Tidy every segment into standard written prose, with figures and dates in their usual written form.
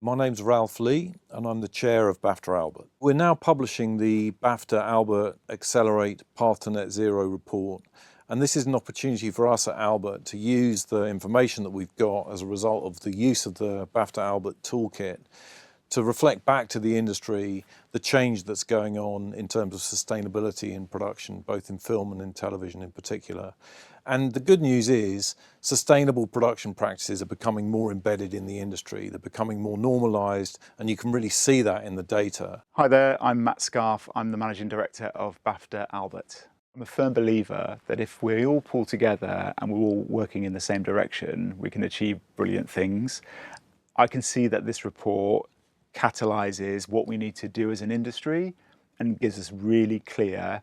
My name's Ralph Lee and I'm the chair of BAFTA Albert. We're now publishing the BAFTA Albert Accelerate Path to Net Zero report, and this is an opportunity for us at Albert to use the information that we've got as a result of the use of the BAFTA Albert toolkit to reflect back to the industry the change that's going on in terms of sustainability in production, both in film and in television in particular. And the good news is sustainable production practices are becoming more embedded in the industry. They're becoming more normalised, and you can really see that in the data. Hi there, I'm Matt Scarff. I'm the Managing Director of BAFTA Albert. I'm a firm believer that if we all pull together and we're all working in the same direction, we can achieve brilliant things. I can see that this report catalyses what we need to do as an industry and gives us really clear,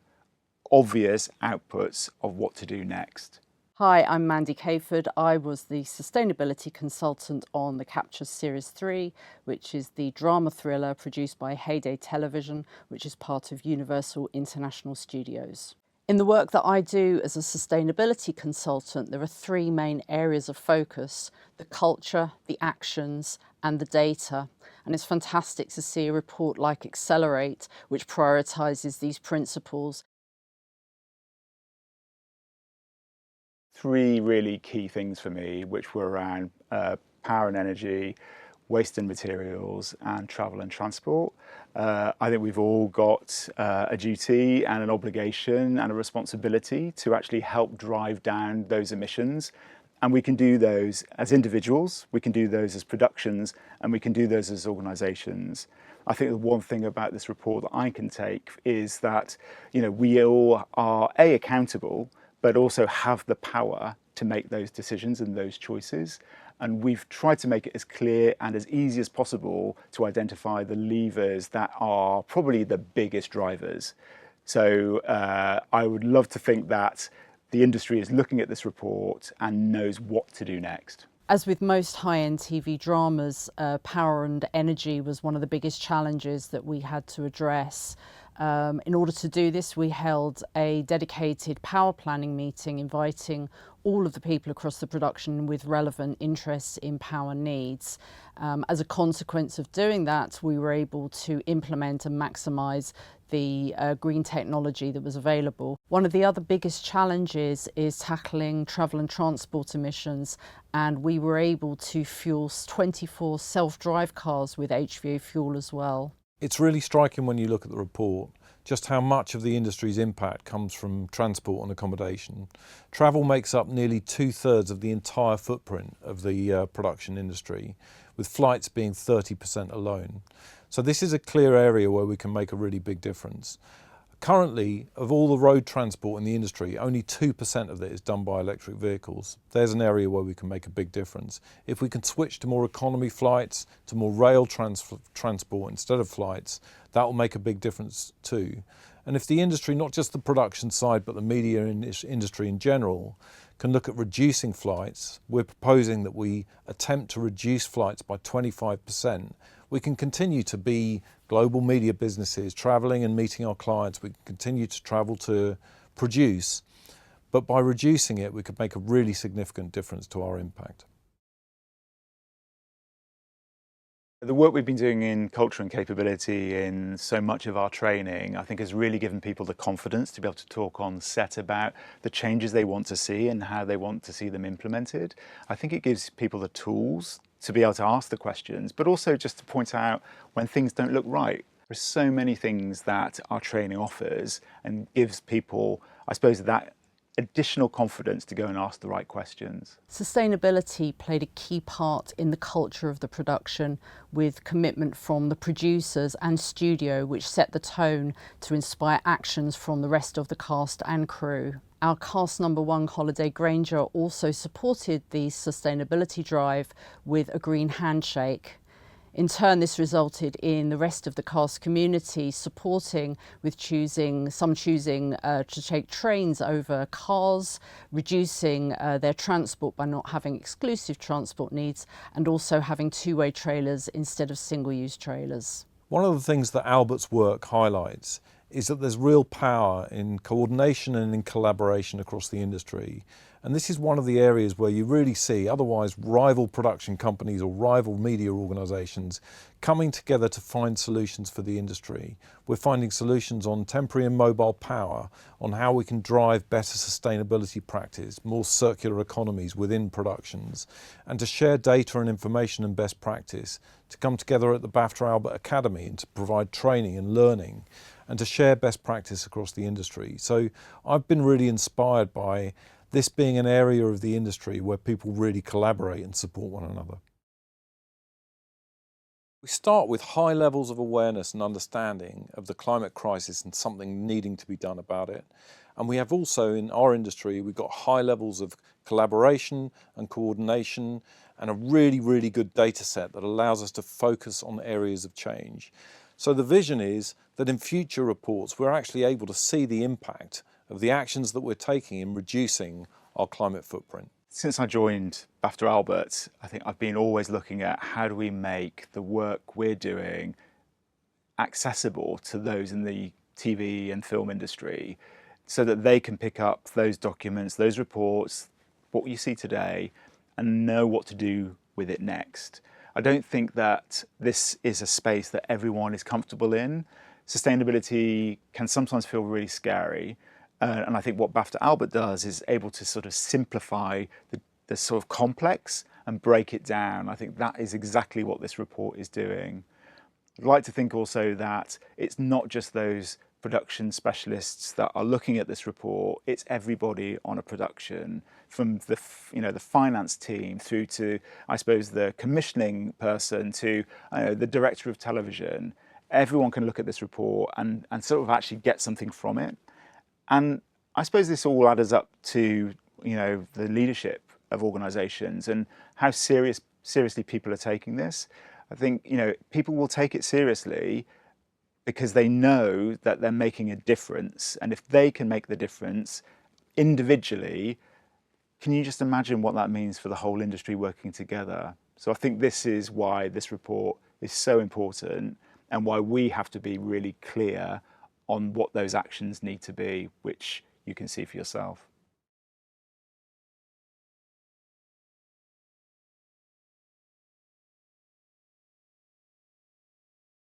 obvious outputs of what to do next. Hi, I'm Mandy Cayford. I was the sustainability consultant on the Capture Series 3, which is the drama thriller produced by Heyday Television, which is part of Universal International Studios. In the work that I do as a sustainability consultant, there are three main areas of focus: the culture, the actions, and the data. And it's fantastic to see a report like Accelerate, which prioritises these principles. Three really key things for me, which were around power and energy, waste and materials, and travel and transport. I think we've all got a duty and an obligation and a responsibility to actually help drive down those emissions. And we can do those as individuals, we can do those as productions, and we can do those as organisations. I think the one thing about this report that I can take is that, we all are accountable, but also have the power to make those decisions and those choices. And we've tried to make it as clear and as easy as possible to identify the levers that are probably the biggest drivers. So I would love to think that the industry is looking at this report and knows what to do next. As with most high-end TV dramas, power and energy was one of the biggest challenges that we had to address. In order to do this, we held a dedicated power planning meeting, inviting all of the people across the production with relevant interests in power needs. As a consequence of doing that, we were able to implement and maximise the green technology that was available. One of the other biggest challenges is tackling travel and transport emissions, and we were able to fuel 24 self-drive cars with HVO fuel as well. It's really striking when you look at the report just how much of the industry's impact comes from transport and accommodation. Travel makes up nearly 2/3 of the entire footprint of the production industry, with flights being 30% alone. So this is a clear area where we can make a really big difference. Currently, of all the road transport in the industry, only 2% of it is done by electric vehicles. There's an area where we can make a big difference. If we can switch to more economy flights, to more rail transport instead of flights, that will make a big difference too. And if the industry, not just the production side, but the media industry in general, can look at reducing flights, we're proposing that we attempt to reduce flights by 25%. We can continue to be global media businesses, travelling and meeting our clients. We can continue to travel to produce, but by reducing it, we could make a really significant difference to our impact. The work we've been doing in culture and capability in so much of our training, I think, has really given people the confidence to be able to talk on set about the changes they want to see and how they want to see them implemented. I think it gives people the tools to be able to ask the questions, but also just to point out when things don't look right. There's so many things that our training offers and gives people, I suppose, that additional confidence to go and ask the right questions. Sustainability played a key part in the culture of the production, with commitment from the producers and studio, which set the tone to inspire actions from the rest of the cast and crew. Our cast number one, Holiday Granger, also supported the sustainability drive with a green handshake. In turn, this resulted in the rest of the cast community supporting, with some choosing to take trains over cars, reducing their transport by not having exclusive transport needs, and also having two-way trailers instead of single-use trailers. One of the things that Albert's work highlights is that there's real power in coordination and in collaboration across the industry. And this is one of the areas where you really see otherwise rival production companies or rival media organisations coming together to find solutions for the industry. We're finding solutions on temporary and mobile power, on how we can drive better sustainability practice, more circular economies within productions, and to share data and information and best practice, to come together at the BAFTA Albert Academy and to provide training and learning, and to share best practice across the industry. So I've been really inspired by this being an area of the industry where people really collaborate and support one another. We start with high levels of awareness and understanding of the climate crisis and something needing to be done about it. And we have also in our industry, we've got high levels of collaboration and coordination and a really, really good data set that allows us to focus on areas of change. So the vision is that in future reports, we're actually able to see the impact of the actions that we're taking in reducing our climate footprint. Since I joined BAFTA Albert, I think I've been always looking at how do we make the work we're doing accessible to those in the TV and film industry so that they can pick up those documents, those reports, what you see today, and know what to do with it next. I don't think that this is a space that everyone is comfortable in. Sustainability can sometimes feel really scary. And I think what BAFTA Albert does is able to sort of simplify the sort of complex and break it down. I think that is exactly what this report is doing. I'd like to think also that it's not just those production specialists that are looking at this report, it's everybody on a production, from the finance team through to, I suppose, the commissioning person to the director of television. Everyone can look at this report and sort of actually get something from it. And I suppose this all adds up to, the leadership of organisations and how seriously people are taking this. I think, people will take it seriously because they know that they're making a difference. And if they can make the difference individually, can you just imagine what that means for the whole industry working together? So I think this is why this report is so important and why we have to be really clear on what those actions need to be, which you can see for yourself.